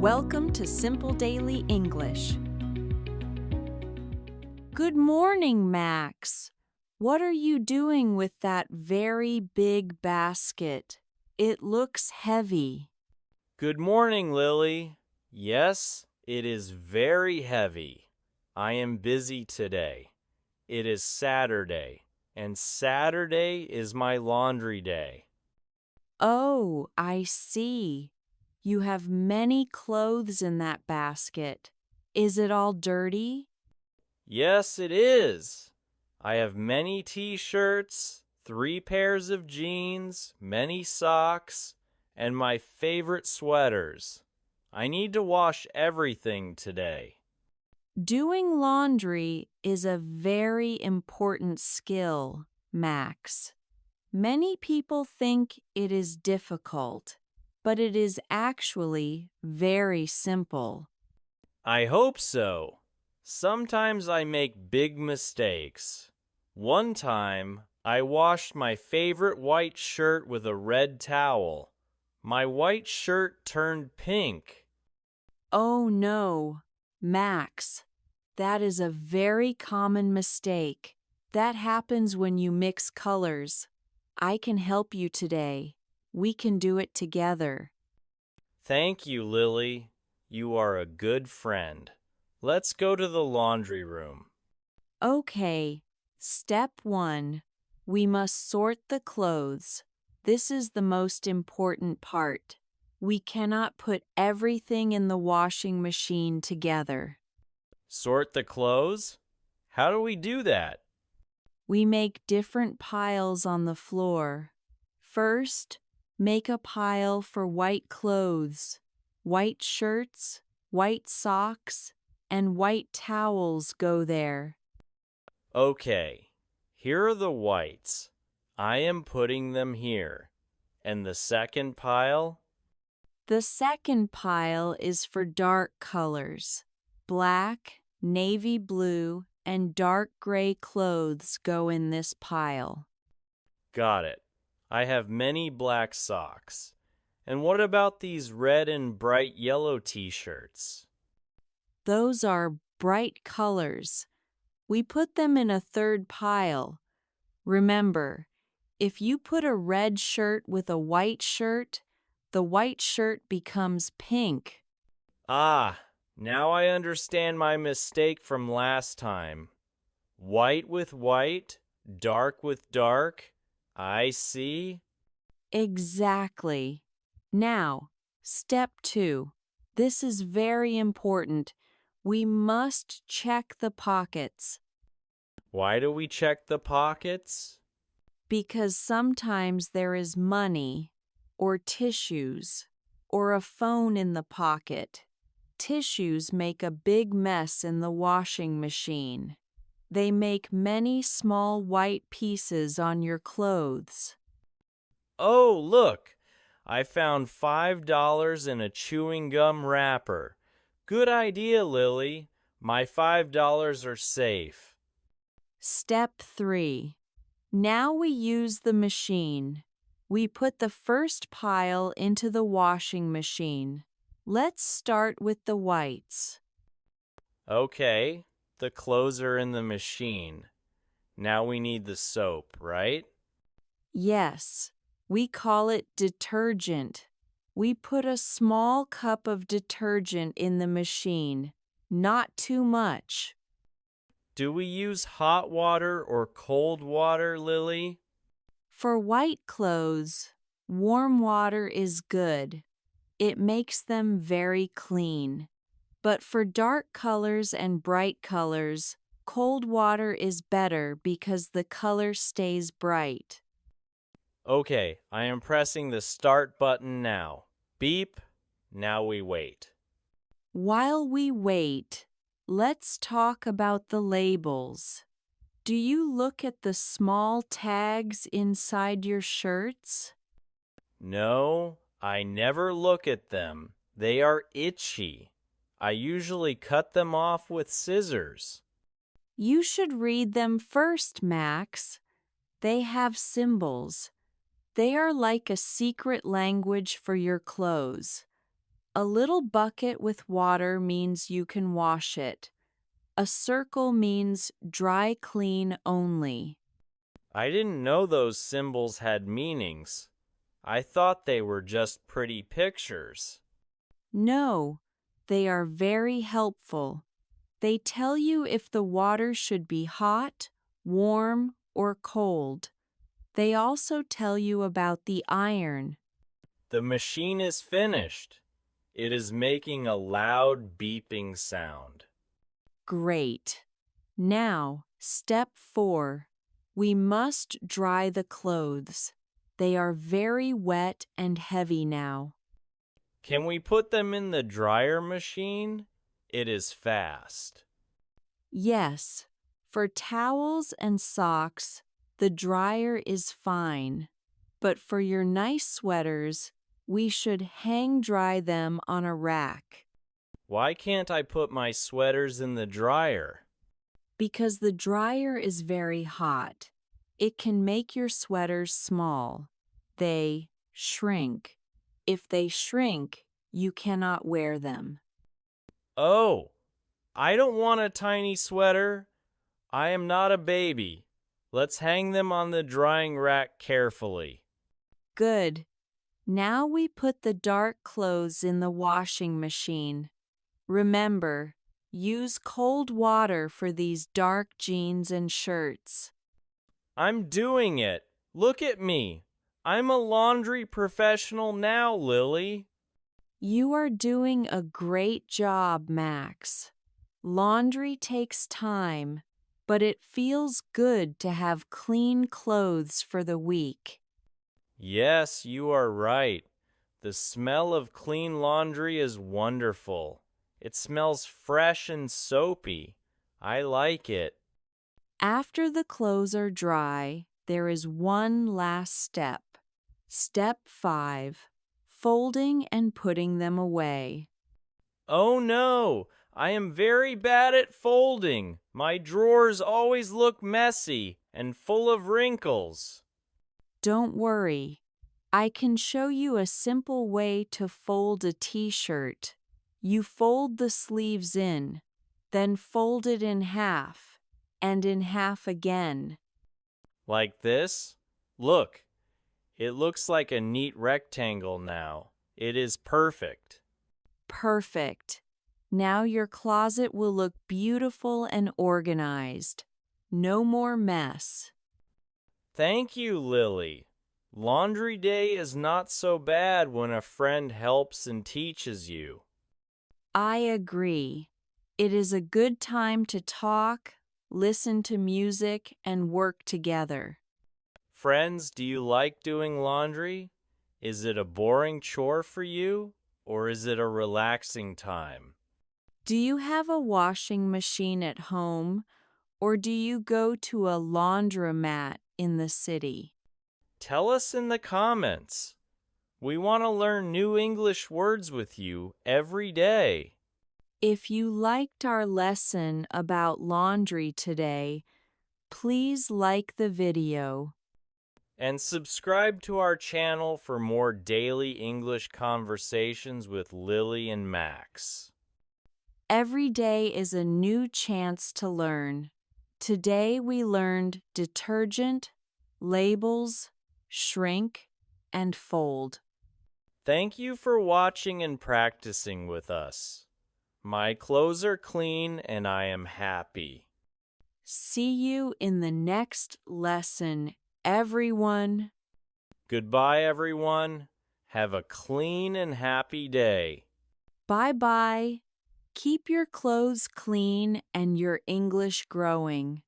Welcome to Simple Daily English. Good morning, Max. What are you doing with that very big basket? It looks heavy. Good morning, Lily. Yes, it is very heavy. I am busy today. It is Saturday, and Saturday is my laundry day. Oh, I see. You have many clothes in that basket. Is it all dirty? Yes, it is. I have many t-shirts, 3 pairs of jeans, many socks, and my favorite sweaters. I need to wash everything today. Doing laundry is a very important skill, Max. Many people think it is difficult, but it is actually very simple. I hope so. Sometimes I make big mistakes. One time, I washed my favorite white shirt with a red towel. My white shirt turned pink. Oh no, Max, that is a very common mistake. That happens when you mix colors. I can help you today. We can do it together. Thank you, Lily. You are a good friend. Let's go to the laundry room. Okay, step 1. We must sort the clothes. This is the most important part. We cannot put everything in the washing machine together. Sort the clothes? How do we do that? We make different piles on the floor. First, make a pile for white clothes. White shirts, white socks, and white towels go there. Okay, here are the whites. I am putting them here. And the second pile? The second pile is for dark colors. Black, navy blue, and dark gray clothes go in this pile. Got it. I have many black socks. And what about these red and bright yellow t-shirts? Those are bright colors. We put them in a third pile. Remember, if you put a red shirt with a white shirt, the white shirt becomes pink. Ah, now I understand my mistake from last time. White with white, dark with dark. I see. Exactly. Now, step 2. This is very important. We must check the pockets, Why do we check the pockets? because sometimes there is money, or tissues, or a phone in the pocket. Tissues make a big mess in the washing machine. They make many small white pieces on your clothes. Oh, look! I found $5 in a chewing gum wrapper. Good idea, Lily. My $5 are safe. Step 3. Now we use the machine. We put the first pile into the washing machine. Let's start with the whites. Okay, the clothes are in the machine. Now we need the soap, right? Yes, we call it detergent. We put a small cup of detergent in the machine, not too much. Do we use hot water or cold water, Lily? For white clothes, warm water is good. It makes them very clean. But for dark colors and bright colors, cold water is better because the color stays bright. Okay, I am pressing the start button now. Beep. Now we wait. While we wait, let's talk about the labels. Do you look at the small tags inside your shirts? No, I never look at them. They are itchy. I usually cut them off with scissors. You should read them first, Max. They have symbols. They are like a secret language for your clothes. A little bucket with water means you can wash it. A circle means dry clean only. I didn't know those symbols had meanings. I thought they were just pretty pictures. No, they are very helpful. They tell you if the water should be hot, warm, or cold. They also tell you about the iron. The machine is finished. It is making a loud beeping sound. Great. Now, step 4. We must dry the clothes. They are very wet and heavy now. Can we put them in the dryer machine? It is fast. Yes, for towels and socks, the dryer is fine. But for your nice sweaters, we should hang dry them on a rack. Why can't I put my sweaters in the dryer? Because the dryer is very hot. It can make your sweaters small. They shrink. If they shrink, you cannot wear them. Oh, I don't want a tiny sweater. I am not a baby. Let's hang them on the drying rack carefully. Good. Now we put the dark clothes in the washing machine. Remember, use cold water for these dark jeans and shirts. I'm doing it. Look at me. I'm a laundry professional now, Lily. You are doing a great job, Max. Laundry takes time, but it feels good to have clean clothes for the week. Yes, you are right. The smell of clean laundry is wonderful. It smells fresh and soapy. I like it. After the clothes are dry, there is one last step. Step 5. Folding and putting them away. Oh no, I am very bad at folding. My drawers always look messy and full of wrinkles. Don't worry. I can show you a simple way to fold a t-shirt. You fold the sleeves in, then fold it in half, and in half again. Like this? Look, it looks like a neat rectangle now. It is perfect. Perfect. Now your closet will look beautiful and organized. No more mess. Thank you, Lily. Laundry day is not so bad when a friend helps and teaches you. I agree. It is a good time to talk, listen to music, and work together. Friends, do you like doing laundry? Is it a boring chore for you, or is it a relaxing time? Do you have a washing machine at home, or do you go to a laundromat in the city? Tell us in the comments. We want to learn new English words with you every day. If you liked our lesson about laundry today, please like the video. And subscribe to our channel for more daily English conversations with Lily and Max. Every day is a new chance to learn. Today we learned detergent, labels, shrink, and fold. Thank you for watching and practicing with us. My clothes are clean and I am happy. See you in the next lesson, everyone. Goodbye, everyone. Have a clean and happy day. Bye-bye. Keep your clothes clean and your English growing.